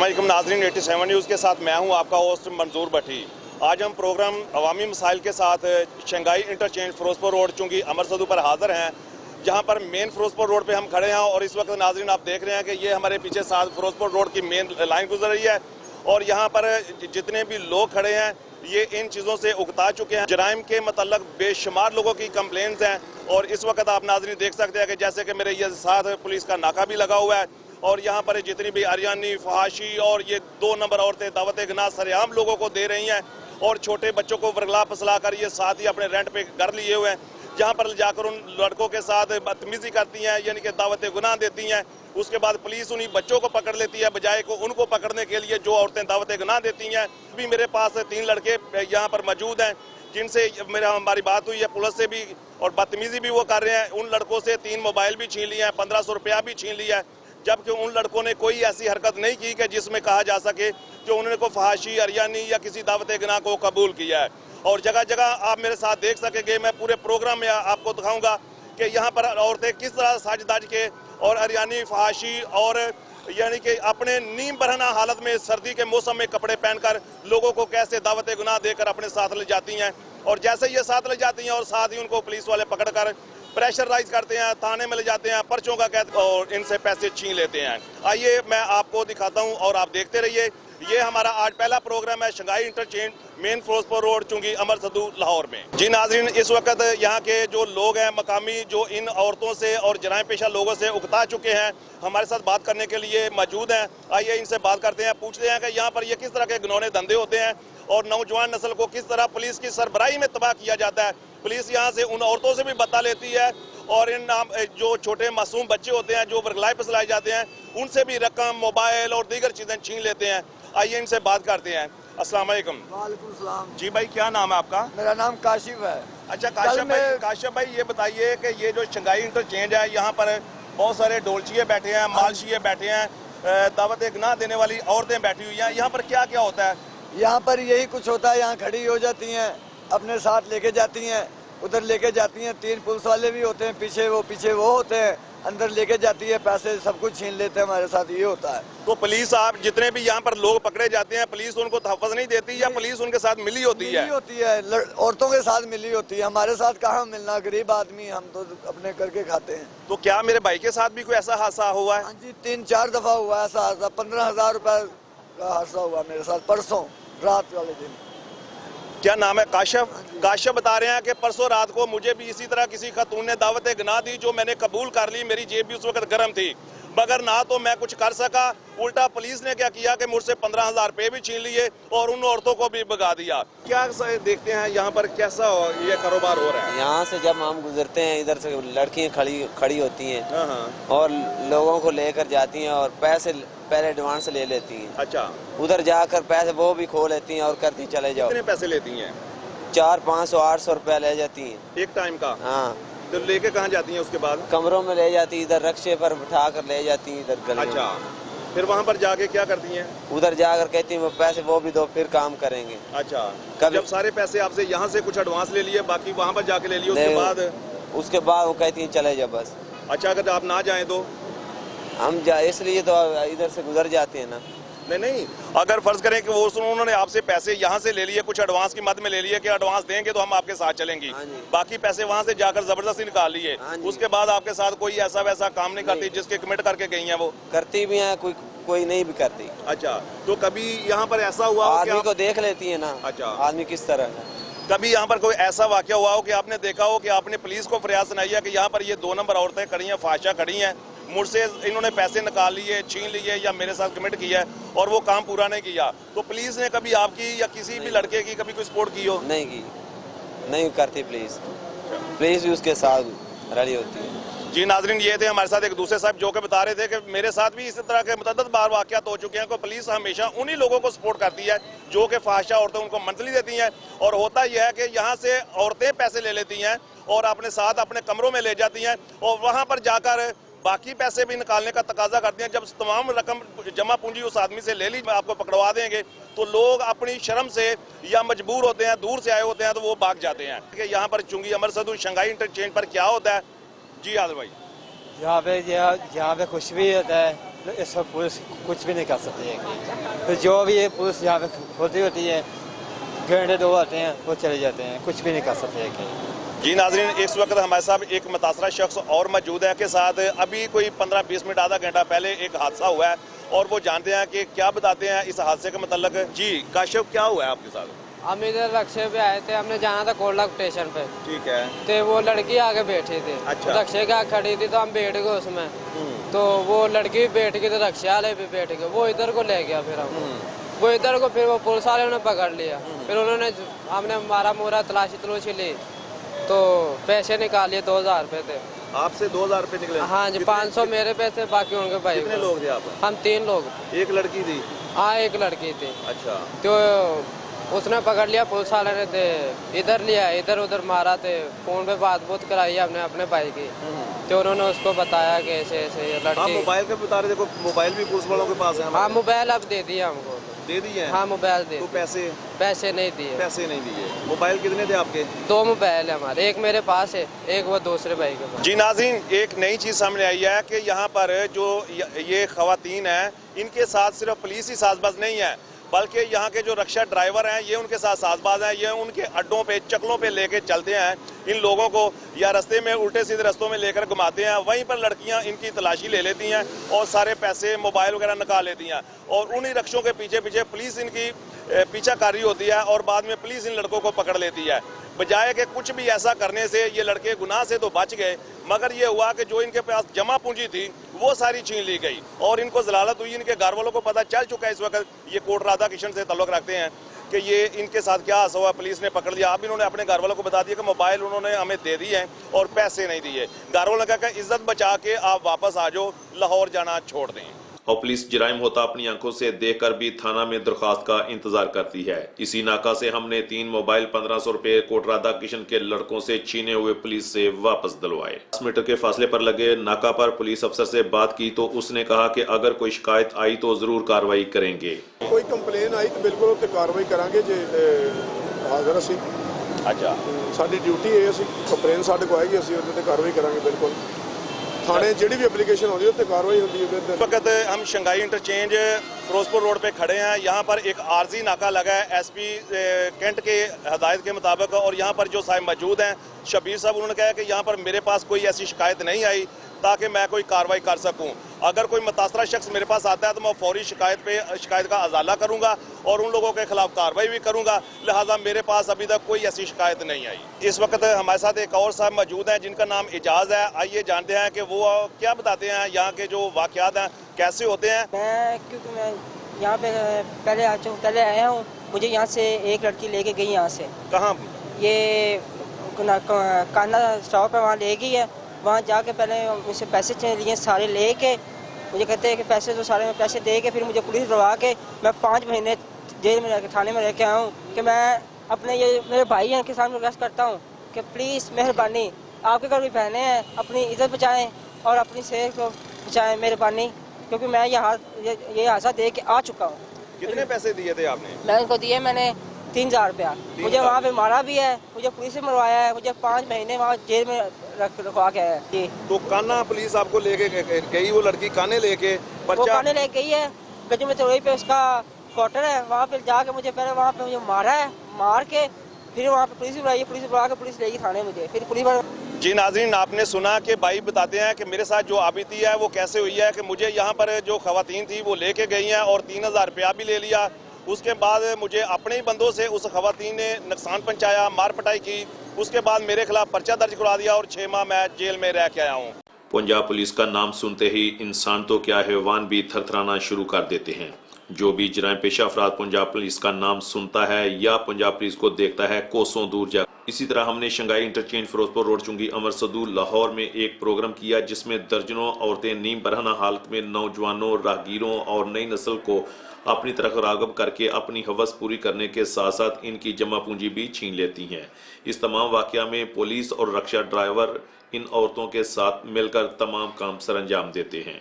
अस्सलामुअलैकुम नाज़रीन, 87 न्यूज़ के साथ मैं हूं आपका होस्ट मंजूर भट्टी। आज हम प्रोग्राम अवामी मसाइल के साथ शंघाई इंटरचेंज फिरोजपुर रोड चूँकि अमर सदू पर हाज़िर हैं, जहां पर मेन फिरोजपुर रोड पे हम खड़े हैं। और इस वक्त नाज़रीन आप देख रहे हैं कि ये हमारे पीछे साथ फिरोजपुर रोड की मेन लाइन गुजर रही है और यहाँ पर जितने भी लोग खड़े हैं ये इन चीज़ों से उकता चुके हैं। जराइम के मतलब बेशुमार लोगों की कंप्लेंट्स हैं और इस वक्त आप नाज़रीन देख सकते हैं कि जैसे कि मेरे ये साथ पुलिस का नाका भी लगा हुआ है और यहाँ पर जितनी भी अरियानी फहाशी और ये 2 नंबर औरतें दावत गुनाह सरेआम लोगों को दे रही हैं और छोटे बच्चों को वर्गला फसला कर ये साथ ही अपने रेंट पे घर लिए हुए हैं, जहाँ पर जाकर उन लड़कों के साथ बदतमीजी करती हैं, यानी कि दावत गुनाह देती हैं। उसके बाद पुलिस उन्हीं बच्चों को पकड़ लेती है बजाय को उनको पकड़ने के लिए जो औरतें दावत गुनाह देती हैं। अभी मेरे पास 3 लड़के यहाँ पर मौजूद हैं जिनसे हमारी बात हुई है पुलिस से भी, और बदतमीजी भी वो कर रहे हैं। उन लड़कों से 3 मोबाइल भी छीन लिए हैं, 1500 रुपया भी छीन लिया है, जबकि उन लड़कों ने कोई ऐसी हरकत नहीं की कि जिसमें कहा जा सके कि उन्होंने को फहाशी अरियानी या किसी दावत गुनाह को कबूल किया है। और जगह जगह आप मेरे साथ देख सकेंगे, मैं पूरे प्रोग्राम में आपको दिखाऊंगा कि यहाँ पर औरतें किस तरह सज धज के और अरियानी फहाशी और यानी कि अपने नीम बरहना हालत में सर्दी के मौसम में कपड़े पहनकर लोगों को कैसे दावत गुनाह देकर अपने साथ ले जाती हैं। और जैसे ये साथ ले जाती हैं और साथ ही उनको पुलिस वाले पकड़कर प्रेशराइज करते हैं, थाने में ले जाते हैं, पर्चों का कैद और इनसे पैसे छीन लेते हैं। आइए मैं आपको दिखाता हूं और आप देखते रहिए। ये हमारा आज पहला प्रोग्राम है Shanghai interchange main Ferozepur road चुंगी अमर सदू लाहौर में। जी नाज़रीन, इस वक्त यहाँ के जो लोग हैं मकामी जो इन औरतों से और जराइम पेशा लोगों से उकता चुके हैं हमारे साथ बात करने के लिए मौजूद हैं। आइए इनसे बात करते हैं, पूछते हैं कि यहाँ पर ये किस तरह के घिनौने धंधे होते हैं और नौजवान नस्ल को किस तरह पुलिस की सरबराही में तबाह किया जाता है। पुलिस यहाँ से उन औरतों से भी बता लेती है और इन जो छोटे मासूम बच्चे होते हैं जो वर्गलाए फसलाए जाते हैं उनसे भी रकम, मोबाइल और दीगर चीज़ें छीन लेते हैं। आइए इनसे बात करते हैं। अस्सलाम वालेकुम। वालेकुम सलाम। जी भाई, क्या नाम है आपका? मेरा नाम काशिफ है। अच्छा काशिफ भाई ये बताइए कि ये जो शंघाई इंटरचेंज है यहाँ पर बहुत सारे ढोलचिए बैठे हैं, मालशिए बैठे हैं, दावत गुनाह देने वाली औरतें बैठी हुई हैं, यहाँ पर क्या क्या होता है? यहाँ पर यही कुछ होता है, यहाँ खड़ी हो जाती हैं, अपने साथ लेके जाती हैं, उधर लेके जाती हैं। 3 पुलिस वाले भी होते हैं, पीछे वो होते हैं, अंदर लेके जाती है, पैसे सब कुछ छीन लेते हैं। हमारे साथ ये होता है। तो पुलिस, आप जितने भी यहाँ पर लोग पकड़े जाते हैं पुलिस उनको तहफ़्फ़ुज़ नहीं देती या पुलिस उनके साथ मिली होती है? औरतों के साथ मिली होती है, हमारे साथ कहाँ मिलना, गरीब आदमी हम तो अपने करके खाते हैं। तो क्या मेरे भाई के साथ भी कोई ऐसा हादसा हुआ है? हाँ जी, 3-4 दफा हुआ ऐसा हादसा। 15,000 रुपए का हादसा हुआ मेरे साथ परसों रात वाले दिन। क्या नाम है? काशिफ बता रहे हैं कि परसों रात को मुझे भी इसी तरह किसी खातून ने दावत गुनाह दी जो मैंने कबूल कर ली। मेरी जेब भी उस वक्त गर्म थी, मगर ना तो मैं कुछ कर सका, उल्टा पुलिस ने क्या किया कि मुझसे 15,000 रुपये भी छीन लिए और उन औरतों को भी भगा दिया। क्या देखते हैं यहाँ पर कैसा ये कारोबार हो रहा है? यहाँ से जब हम गुजरते हैं इधर से लड़कियाँ खड़ी होती हैं और लोगों को लेकर जाती हैं और पैसे पहले एडवांस ले लेती हैं। अच्छा, उधर जाकर पैसे वो भी खो लेती हैं और करती चले जाओ। कितने पैसे लेती हैं? 400, 500, 800 रुपया ले जाती हैं एक टाइम का? हाँ। तो लेके कहाँ जाती हैं उसके बाद? कमरों में ले जाती, इधर रक्शे पर बिठा कर ले जाती हैं इधर गली। अच्छा, फिर वहाँ पर जाके क्या करती हैं? उधर जाकर कहती हैं पैसे वो भी दो फिर काम करेंगे। अच्छा, कभी जब सारे पैसे आपसे यहाँ से कुछ एडवांस ले लिए बाकी वहाँ पर जाके ले लिए उसके बाद वो कहती हैं चले जाओ बस। अच्छा, अगर आप ना जाएं तो? हम इसलिए तो इधर से गुजर जाते हैं ना। नहीं, अगर फर्ज करें कि वो उन्होंने आपसे पैसे यहाँ से ले लिए, कुछ एडवांस की मद में ले लिए कि एडवांस देंगे तो हम आपके साथ चलेंगी, बाकी पैसे वहाँ से जाकर जबरदस्ती निकाल लिए, उसके बाद आपके साथ कोई ऐसा वैसा काम नहीं करती जिसके कमिट करके गई हैं? वो करती भी हैं, कोई नहीं भी करती। अच्छा, तो कभी यहाँ पर ऐसा हुआ आदमी को देख लेती है ना? अच्छा, आदमी किस तरह? कभी यहाँ पर कोई ऐसा वाकया हुआ हो कि आपने देखा हो कि आपने पुलिस को फरियाद सुनाई है कि यहाँ पर ये 2 नंबर औरतें खड़ी हैं, फाशा खड़ी हैं, मुझसे इन्होंने पैसे निकाल लिए, छीन लिए या मेरे साथ कमिट किया है और वो काम पूरा नहीं किया, तो पुलिस ने कभी आपकी या किसी भी लड़के की कभी कोई सपोर्ट की हो? नहीं की, नहीं करती पुलिस भी उसके साथ रली होती है। जी नाजरीन, ये थे हमारे साथ एक दूसरे साहब जो कि बता रहे थे कि मेरे साथ भी इसी तरह के मुतअद्दिद बार वाक़यात हो चुके हैं कि पुलिस हमेशा उन्हीं लोगों को सपोर्ट करती है जो कि फाहिशा औरतें उनको मंथली देती हैं। और होता यह है कि यहाँ से औरतें पैसे ले लेती हैं और अपने साथ अपने कमरों में ले जाती हैं और वहाँ पर जाकर बाकी पैसे भी निकालने का तकाजा करती हैं। जब तमाम रकम जमा पूंजी उस आदमी से ले ली आपको पकड़वा देंगे तो लोग अपनी शर्म से या मजबूर होते हैं, दूर से आए होते हैं तो वो भाग जाते हैं। कि यहाँ पर चुंगी अमर सदू शंघाई इंटरचेंज पर क्या होता है? जी आदिल भाई, यहाँ पे कुछ भी होता है, इस वक्त पुलिस कुछ भी नहीं कर सकती है। तो जो भी ये पुलिस यहाँ पे होती है, घंटे 2 आते हैं, वो चले जाते हैं, कुछ भी नहीं कर सकते हैं। जी नाज़रीन, इस वक्त हमारे साथ एक मुतासरा शख्स और मौजूद है के साथ अभी कोई 15-20 मिनट आधा घंटा पहले एक हादसा हुआ है और वो जानते हैं कि क्या बताते हैं इस हादसे के मतलब। जी काशिफ, क्या हुआ है आपके साथ? हम इधर रक्शे पे आए थे, हमने जाना था कोटला स्टेशन पे। ठीक है। तो वो लड़की आगे बैठी थी। अच्छा। रक्शे के आगे खड़ी थी तो हम बैठ गए उसमें। तो वो लड़की भी बैठ गई तो रक्शे वाले भी बैठ गए। वो इधर को ले गया, फिर वो इधर को, फिर वो पुलिस वाले ने पकड़ लिया। फिर उन्होंने हमने मारा मोरा तलाशी ली तो पैसे निकाल लिए, 2000 रुपए थे। आपसे 2000 रुपए निकले? हाँ जी, 500 मेरे पैसे, बाकी उनके भाई। कितने लोग थे आप? हम 3 लोग। एक लड़की थी? हाँ, एक लड़की थी। अच्छा। तो उसने पकड़ लिया, पुलिस वाले ने थे इधर लिया, इधर उधर मारा थे। फोन पे बात कराई हमने अपने भाई की। तो उन्होंने उसको बताया कि ऐसे ऐसे लड़की। मोबाइल का बता रहे थे, मोबाइल भी पुलिस वालों के पास है? हाँ, मोबाइल अब दे दिया हमको। दे दिए? हाँ, मोबाइल दे। तो पैसे नहीं दिए? पैसे नहीं दिए। मोबाइल कितने थे आपके? 2 मोबाइल है हमारे, एक मेरे पास है, एक वो दूसरे भाई के पास। जी नाज़रीन, एक नई चीज़ सामने आई है कि यहाँ पर जो ये खवातीन हैं, इनके साथ सिर्फ पुलिस ही साजबाज नहीं है, बल्कि यहाँ के जो रक्षा ड्राइवर हैं ये उनके साथ साजबाज हैं। ये उनके अड्डों पे, चक्लों पे लेके चलते हैं इन लोगों को, या रास्ते में उल्टे सीधे रास्तों में लेकर घुमाते हैं। वहीं पर लड़कियाँ इनकी तलाशी ले लेती हैं और सारे पैसे, मोबाइल वगैरह निकाल लेती हैं। और उन्हीं रक्षों के पीछे पीछे पुलिस इनकी पीछाकारी होती है और बाद में पुलिस इन लड़कों को पकड़ लेती है। बजाय कि कुछ भी ऐसा करने से ये लड़के गुनाह से तो बच गए, मगर ये हुआ कि जो इनके पास जमा पूंजी थी वो सारी छीन ली गई और इनको जलालत हुई। इनके घर वालों को पता चल चुका है इस वक्त, ये कोट राधा किशन से ताल्लुक रखते हैं, कि ये इनके साथ क्या हादसा हुआ। पुलिस ने पकड़ लिया। अब इन्होंने अपने घर वालों को बता दिया कि मोबाइल उन्होंने हमें दे दिए हैं और पैसे नहीं दिए। घर वालों ने कहा कि इज्जत बचा के आप वापस आ जाओ, लाहौर जाना छोड़ दें। और पुलिस जराइम होता अपनी आंखों से देखकर भी थाना में दरखास्त का इंतजार करती है। इसी नाका से हमने 3 मोबाइल 1500 रुपए कोट राधा किशन के लड़कों से छीने हुए पुलिस से वापस दिलवाए। 10 मीटर के फासले पर लगे नाका पर पुलिस अफसर से बात की तो उसने कहा कि अगर कोई शिकायत आई तो जरूर कार्रवाई करेंगे। कोई कंप्लेन आई तो बिल्कुल उत्ते कार्रवाई करांगे जे हाजिर असी। अच्छा, साडी ड्यूटी है, असी कंप्लेन साडे को आएगी, असी उत्ते कार्रवाई करांगे। बिल्कुल थाने जिहड़ी भी एप्लीकेशन होती है उत्ते कार्रवाई होती है। इस वक्त हम शंघाई इंटरचेंज फिरोजपुर रोड पे खड़े हैं। यहाँ पर एक आरजी नाका लगा है एसपी कैंट के हदायत के मुताबिक, और यहाँ पर जो साहब मौजूद हैं शबीर साहब, उन्होंने कहा कि यहाँ पर मेरे पास कोई ऐसी शिकायत नहीं आई ताकि मैं कोई कार्रवाई कर सकूं। अगर कोई मुतासरा शख्स मेरे पास आता है तो मैं फौरी शिकायत का अजाला करूंगा और उन लोगों के खिलाफ कार्रवाई भी करूंगा। लिहाजा मेरे पास अभी तक कोई ऐसी शिकायत नहीं आई। इस वक्त हमारे साथ एक और साहब मौजूद हैं जिनका नाम एजाज है। आइए जानते हैं कि वो क्या बताते हैं, यहाँ के जो वाक़यात हैं कैसे होते हैं। क्योंकि मैं यहाँ पे पहले आया हूँ, मुझे यहाँ से एक लड़की लेके गई। यहाँ से कहाँ? ये काना स्टॉप है, वहाँ ले गई है। वहाँ जाके पहले मुझसे पैसे लिए सारे लेके, मुझे कहते हैं कि पैसे तो सारे में पैसे दे के फिर मुझे पुलिस बुलवा के मैं 5 महीने जेल में रह थाने में रह के आया हूँ। कि मैं अपने ये मेरे भाई हैं उनके सामने रिक्वेस्ट करता हूँ कि प्लीज़ मेहरबानी, आपके घर भी बहनें हैं, अपनी इज्जत बचाएँ और अपनी सेहत को बचाएँ, मेहरबानी। क्योंकि मैं ये हादसा देख के आ चुका हूँ। कितने पैसे दिए थे आपने? मैं उनको दिए, मैंने 3000 रुपया। मुझे वहाँ पे मारा भी है, मुझे पुलिस से मरवाया है, मुझे 5 महीने वहाँ जेल में रखवा के आया है। तो काना पुलिस आपको लेके गई, वो लड़की काने लेके वो काने ले गई है, गजू में तरोई पे उसका क्वार्टर है, वहाँ पे जाके मुझे पहले वहाँ पे मुझे मारा है, मार के फिर वहाँ पे पुलिस बुलाई, पुलिस बुला के पुलिस लेगी थाने मुझे, फिर पुलिस। जी नाज़रीन, आपने सुना कि भाई बताते हैं कि मेरे साथ जो आबिती है वो कैसे हुई है कि मुझे यहाँ पर जो खवातीन थी वो लेके गई हैं और 3000 रुपया भी ले लिया। उसके बाद मुझे अपने ही बंदों से उस खवातीन ने नुकसान पहुँचाया, मार पिटाई की। उसके बाद मेरे खिलाफ पर्चा दर्ज करा दिया और 6 माह मैं जेल में रह के आया हूँ। पंजाब पुलिस का नाम सुनते ही इंसान तो क्या हैवान भी थरथराना शुरू कर देते हैं। जो भी जराइम पेशा अफराद पंजाब पुलिस का नाम सुनता है या पंजाब पुलिस को देखता है कोसों दूर जा। इसी तरह हमने शंघाई इंटरचेंज फिरोजपुर रोड चुंगी अमरसदूर लाहौर में एक प्रोग्राम किया जिसमें दर्जनों औरतें नीम बरहना हालत में नौजवानों, राहगीरों और नई नस्ल को अपनी तरफ रागब करके अपनी हवस पूरी करने के साथ साथ इनकी जमा पूंजी भी छीन लेती हैं। इस तमाम वाकया में पुलिस और रक्षा ड्राइवर इन औरतों के साथ मिलकर तमाम काम सरअंजाम देते हैं।